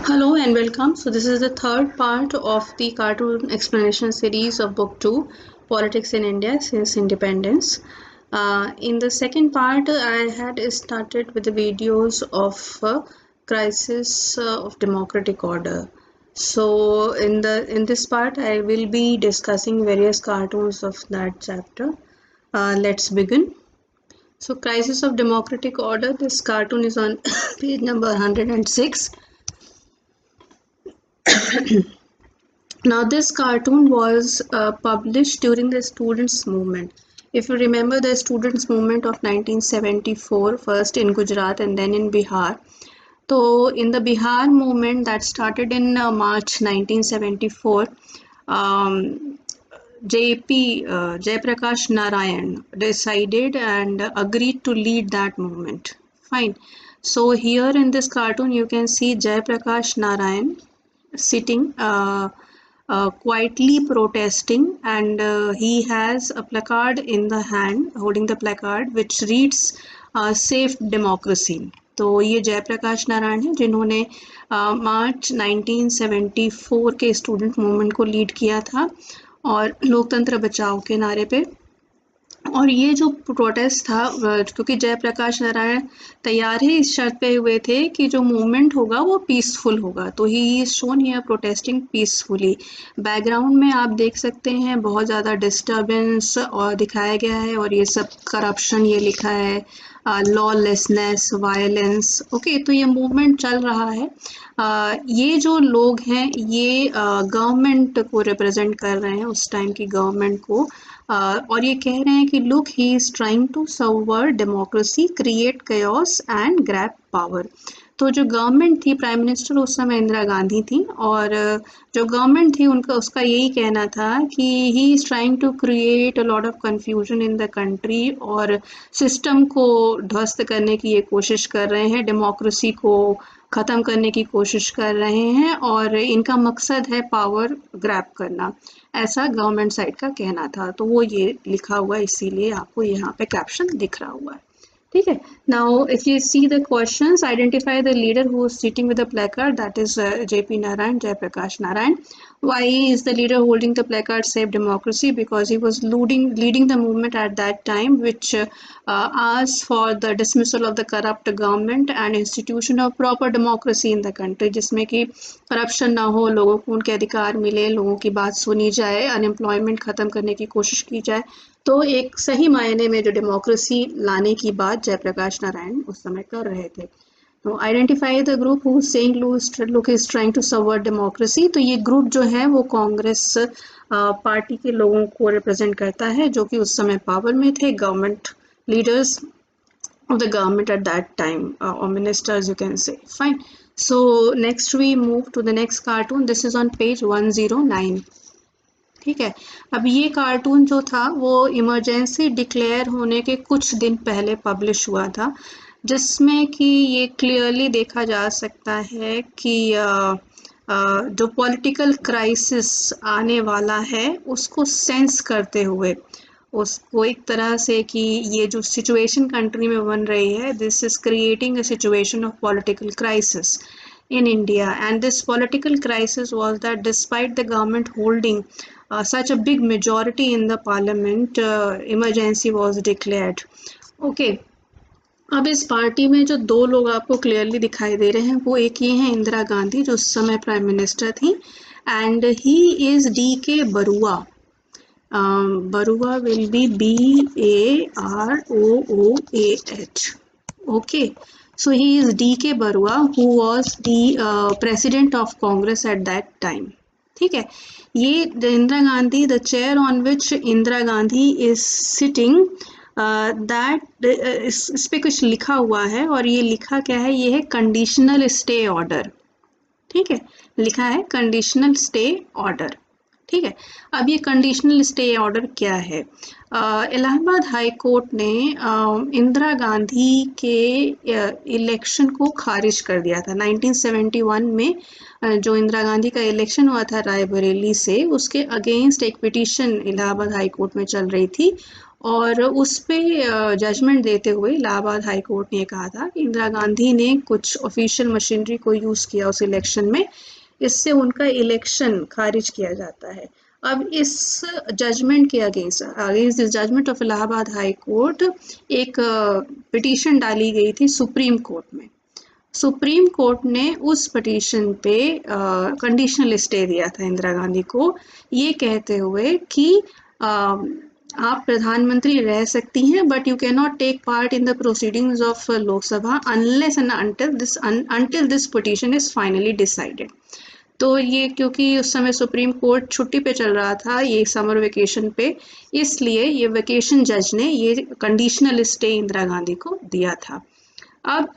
Hello and welcome. So, this is the third part of the cartoon explanation series of Book 2 Politics in India Since Independence. In the second part, I had started with the videos of Crisis of Democratic Order. So, in this part, I will be discussing various cartoons of that chapter. Let's begin. So, Crisis of Democratic Order. This cartoon is on page number 106. Now, this cartoon was published during the students' movement. If you remember the students' movement of 1974, first in Gujarat and then in Bihar. So, in the Bihar movement that started in March 1974, um, Jayaprakash Narayan decided and agreed to lead that movement. Fine. So, here in this cartoon, you can see Jayaprakash Narayan sitting quietly protesting, and he has a placard in the hand, holding the placard which reads safe democracy. तो ये जयप्रकाश नारायण है जिन्होंने मार्च 1974 के student movement को lead किया था और लोकतंत्र बचाओ के नारे पे। और ये जो प्रोटेस्ट था, क्योंकि जयप्रकाश नारायण तैयार ही इस शर्त पे हुए थे कि जो मूवमेंट होगा वो पीसफुल होगा, तो he is shown here protesting peacefully. Background में आप देख सकते हैं बहुत ज़्यादा डिस्टर्बेंस और दिखाया गया है, और ये सब करप्शन ये लिखा है, लॉलेसनेस, वायलेंस। ओके, तो ये मूवमेंट चल रहा है। ये जो लोग हैं ये गवर्नमेंट को रिप्रेजेंट कर रहे हैं, उस टाइम की गवर्नमेंट को, और ये कह रहे हैं कि look he is trying to subvert democracy, create chaos and grab power. तो जो गवर्नमेंट थी, प्राइम मिनिस्टर उस समय इंदिरा गांधी थी, और जो गवर्नमेंट थी उनका उसका यही कहना था कि he is trying to create a lot of confusion in the country, और सिस्टम को ध्वस्त करने की ये कोशिश कर रहे हैं, डेमोक्रेसी को ख़त्म करने की कोशिश कर रहे हैं, और इनका मकसद है पावर ग्रैब करना। ऐसा गवर्नमेंट साइड का कहना था, तो वो ये लिखा हुआ है, इसीलिए आपको यहाँ पे कैप्शन दिख रहा हुआ है। ठीक है। Now if you see the questions, identify the leader who is sitting with the placard, that is JP Narayan, Jayaprakash Narayan. Why is the leader holding the placard Save Democracy? Because he was leading the movement at that time, which asked for the dismissal of the corrupt government and institution of proper democracy in the country, जिसमें कि corruption ना हो, लोगों को उनके अधिकार मिले, लोगों की बात सुनी जाए, अनएम्प्लॉयमेंट ख़त्म करने की कोशिश की जाए। तो एक सही मायने में जो डेमोक्रेसी लाने की बात जयप्रकाश नारायण उस समय कर रहे थे। तो identify the group who saying look is trying to subvert democracy. तो ये ग्रुप जो है वो कांग्रेस पार्टी के लोगों को रिप्रेजेंट करता है, जो कि उस समय पावर में थे, government leaders of the government at that time, or ministers you can say. Fine. So next we move to the next cartoon. This is on page 109. ठीक है। अब ये कार्टून जो था वो इमरजेंसी डिक्लेयर होने के कुछ दिन पहले पब्लिश हुआ था, जिसमें कि ये क्लियरली देखा जा सकता है कि जो पॉलिटिकल क्राइसिस आने वाला है उसको सेंस करते हुए, उसको एक तरह से कि ये जो सिचुएशन कंट्री में बन रही है, this is creating a situation of political crisis in India, and this political crisis was that despite the government holding such a big majority in the parliament, emergency was declared. Okay. अब इस party में जो दो लोग आपको clearly दिखाई दे रहे हैं, वो एक ये हैं इंदिरा गांधी जो उस समय प्राइम मिनिस्टर थी, and he is DK Barua. Barua will be BAROOAH. Okay. So he is DK Barua, who was the president of Congress at that time. ठीक है। ये Indira Gandhi, the chair on which Indira Gandhi is sitting, that इस पे कुछ लिखा हुआ है, और ये लिखा क्या है, ये है कंडीशनल स्टे ऑर्डर। ठीक है, लिखा है कंडीशनल स्टे ऑर्डर। ठीक है। अब ये कंडीशनल स्टे ऑर्डर क्या है? इलाहाबाद हाई कोर्ट ने इंदिरा गांधी के इलेक्शन को खारिज कर दिया था 1971 में। जो इंदिरा गांधी का इलेक्शन हुआ था रायबरेली से, उसके अगेंस्ट एक पिटीशन इलाहाबाद हाई कोर्ट में चल रही थी, और उस पे जजमेंट देते हुए इलाहाबाद हाई कोर्ट ने कहा था कि इंदिरा गांधी ने कुछ ऑफिशियल मशीनरी को यूज़ किया उस इलेक्शन में, इससे उनका इलेक्शन खारिज किया जाता है। अब इस जजमेंट के against this judgement of Allahabad high court एक पिटीशन डाली गई थी सुप्रीम कोर्ट में। सुप्रीम कोर्ट ने उस पिटीशन पे कंडीशनल स्टे दिया था इंदिरा गांधी को, ये कहते हुए कि आप प्रधानमंत्री रह सकती हैं but you can not take part in the proceedings of Lok Sabha unless and until this petition is finally decided. तो ये क्योंकि उस समय सुप्रीम कोर्ट छुट्टी पे चल रहा था, ये समर वेकेशन पे, इसलिए ये वेकेशन जज ने ये कंडीशनल स्टे इंदिरा गांधी को दिया था। अब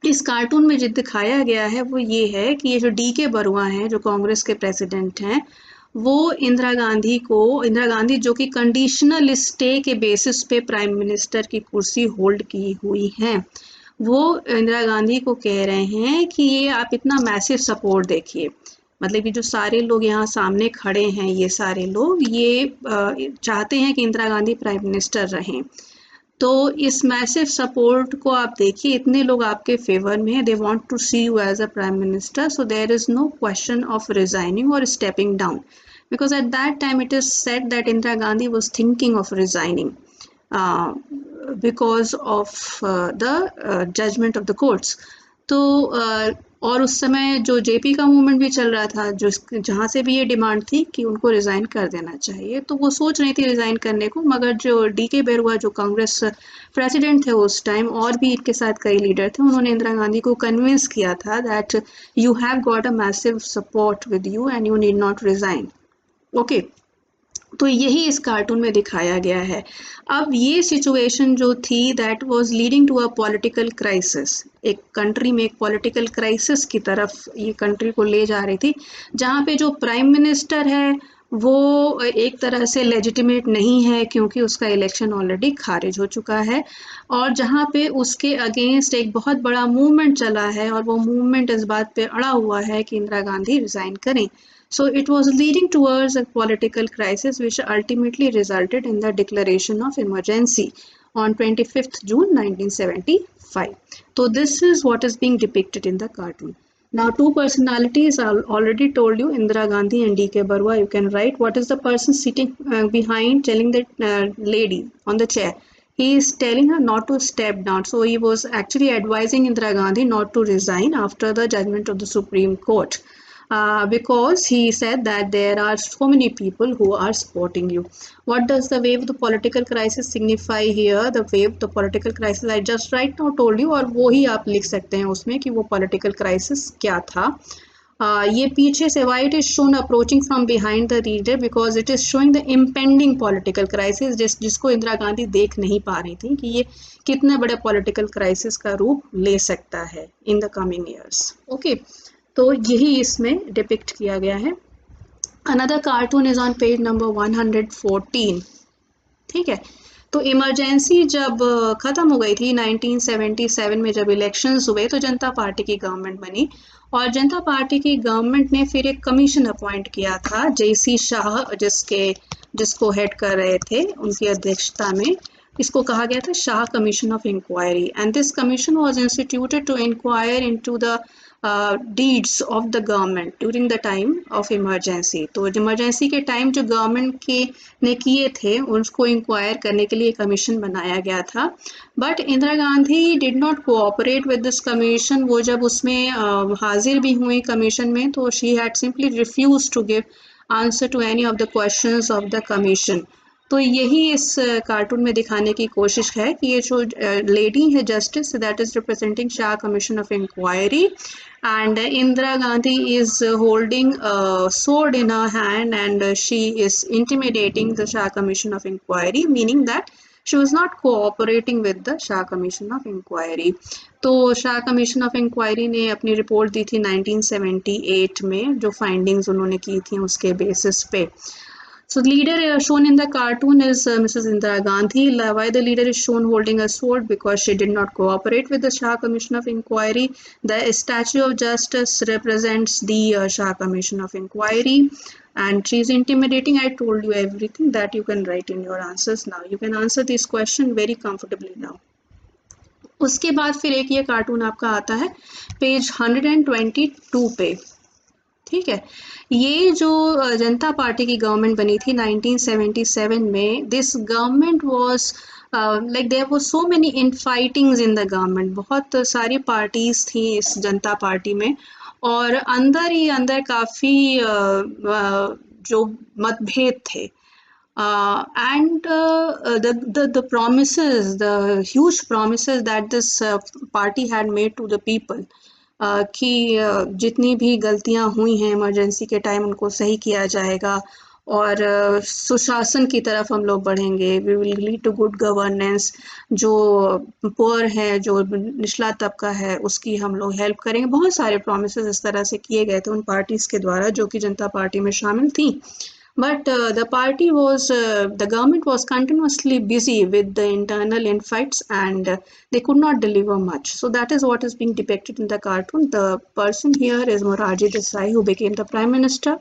इस कार्टून में जो दिखाया गया है वो ये है कि ये जो डी.के. बरुआ हैं, जो कांग्रेस के प्रेसिडेंट हैं, वो इंदिरा गांधी जो कि कंडीशनल स्टे के बेसिस पे प्राइम मिनिस्टर की कुर्सी होल्ड की हुई हैं, वो इंदिरा गांधी को कह रहे हैं कि ये आप इतना मैसिव सपोर्ट देखिए, मतलब कि जो सारे लोग यहाँ सामने खड़े हैं, ये सारे लोग ये चाहते हैं कि इंदिरा गांधी प्राइम मिनिस्टर रहें। तो इस मैसिव सपोर्ट को आप देखिए, इतने लोग आपके फेवर में हैं, they want to see you as a prime minister, so there is no question of resigning और stepping down, because at that time it is said that Indira Gandhi was thinking of resigning because of the judgment of the courts. तो और उस समय जो JP का movement भी चल रहा था, जो जहाँ से भी ये डिमांड थी कि उनको रिज़ाइन कर देना चाहिए, तो वो सोच रही थी रिज़ाइन करने को, मगर जो डी.के. बरुआ जो कांग्रेस प्रेसिडेंट थे उस टाइम, और भी इनके साथ कई लीडर थे, उन्होंने इंदिरा गांधी को कन्विंस किया था that you have got a massive support with you and you need not resign. Okay, तो यही इस कार्टून में दिखाया गया है। अब ये सिचुएशन जो थी that was leading to a political crisis, एक कंट्री में एक पॉलिटिकल क्राइसिस की तरफ ये कंट्री को ले जा रही थी, जहाँ पे जो प्राइम मिनिस्टर है वो एक तरह से लेजिटिमेट नहीं है क्योंकि उसका इलेक्शन ऑलरेडी खारिज हो चुका है, और जहाँ पे उसके अगेंस्ट एक बहुत बड़ा मूवमेंट चला है, और वो मूवमेंट इस बात पे अड़ा हुआ है कि इंदिरा गांधी रिज़ाइन करें। So it was leading towards a political crisis which ultimately resulted in the declaration of emergency on 25th June 1975. So this is what is being depicted in the cartoon. Now two personalities I already told you, Indira Gandhi and D.K. Barua. You can write what is the person sitting behind telling that lady on the chair. He is telling her not to step down. So he was actually advising Indira Gandhi not to resign after the judgment of the Supreme Court. Because he said that there are so many people who are supporting you. What does the wave of the political crisis signify here? The wave of the political crisis I just right now told you, और वो ही आप लिख सकते हैं उसमें कि वो political crisis क्या था। ये पीछे से why it is shown approaching from behind the reader, because it is showing the impending political crisis जिसको इंदिरा गांधी देख नहीं पा रही थी कि ये कितने बड़े political crisis का रूप ले सकता है in the coming years. Okay. तो यही इसमें डिपिक्ट किया गया है। Another cartoon is on page number 114। ठीक है, तो इमरजेंसी जब ख़त्म हो गई थी 1977 में, जब इलेक्शंस हुए तो जनता पार्टी की गवर्नमेंट बनी, और जनता पार्टी की गवर्नमेंट ने फिर एक कमीशन अपॉइंट किया था, जे.सी. शाह जिसको हेड कर रहे थे, उनकी अध्यक्षता में इसको कहा गया था Shah commission of inquiry, and this commission was instituted to inquire into the deeds of the government during the time of emergency. तो इमरजेंसी के टाइम जो गवर्नमेंट के ने किए थे उसको इंक्वायर करने के लिए कमीशन बनाया गया था, but Indira Gandhi did not cooperate with this commission. वो जब उसमें हाजिर भी हुई कमीशन में, तो she had simply refuse to give answer to any of the questions of the commission. तो यही इस कार्टून में दिखाने की कोशिश है कि ये जो लेडी है justice, that is representing Shah commission of inquiry, and Indira Gandhi is holding a sword in her hand and she is intimidating the Shah Commission of Inquiry, meaning that she was not cooperating with the Shah Commission of Inquiry. तो Shah commission of inquiry ने अपनी report दी थी 1978 में, जो findings उन्होंने की थी उसके बेसिस पे। So the leader shown in the cartoon is Mrs. Indira Gandhi. Why the leader is shown holding a sword? Because she did not cooperate with the Shah Commission of Inquiry. The Statue of Justice represents the Shah Commission of Inquiry. and she is intimidating. I told you everything that you can write in your answers now. You can answer this question very comfortably now. उसके बाद फिर एक ये cartoon आपका आता है page 122 पे, ठीक है। ये जो जनता पार्टी की गवर्नमेंट बनी थी 1977 में, this government was like there was so many infightings in the government, बहुत सारी पार्टीज थी इस जनता पार्टी में, और अंदर ही अंदर काफ़ी जो मतभेद थे, and the promises, the huge promises that this party had made to the people, कि जितनी भी गलतियां हुई हैं इमरजेंसी के टाइम उनको सही किया जाएगा, और सुशासन की तरफ हम लोग बढ़ेंगे, we will lead to good governance, जो पुअर है, जो निचला तबका है, उसकी हम लोग हेल्प करेंगे। बहुत सारे प्रोमिसेस इस तरह से किए गए थे उन पार्टीज़ के द्वारा जो कि जनता पार्टी में शामिल थी। But the government was continuously busy with the internal infights, and they could not deliver much. So that is what is being depicted in the cartoon. The person here is Morarji Desai, who became the prime minister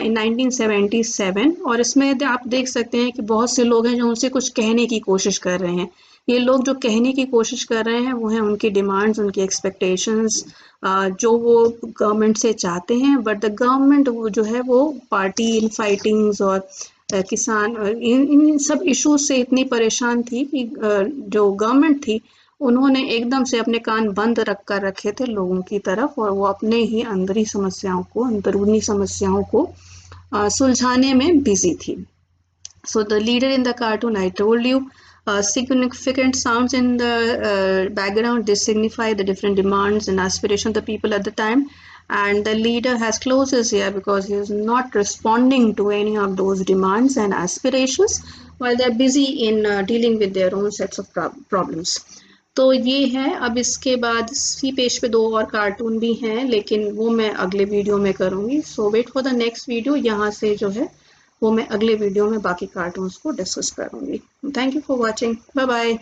in 1977, और इसमें आप देख सकते हैं कि बहुत से लोग हैं जो उनसे कुछ कहने की कोशिश कर रहे हैं। ये लोग जो कहने की कोशिश कर रहे हैं वो हैं उनकी डिमांड्स, उनकी एक्सपेक्टेशंस, जो वो गवर्नमेंट से चाहते हैं, बट द गवर्नमेंट वो जो है वो पार्टी इन फाइटिंग्स और किसान इन सब इश्यूज से इतनी परेशान थी कि जो गवर्नमेंट थी उन्होंने एकदम से अपने कान बंद रख कर रखे थे लोगों की तरफ, और वो अपने ही अंदरूनी समस्याओं को सुलझाने में बिजी थी। So the leader in the cartoon, I told you, significant sounds in the background, they signify the different demands and aspirations of the people at the time, and the leader has closed his ear because he is not responding to any of those demands and aspirations while they are busy in dealing with their own sets of problems. तो ये है। अब इसके बाद इसी page पे दो और कार्टून भी हैं, लेकिन वो मैं अगले वीडियो में करूँगी। So wait for the next video. यहाँ से जो है वो मैं अगले वीडियो में बाकी कार्टून्स को डिस्कस करूँगी। Thank you for watching. Bye bye.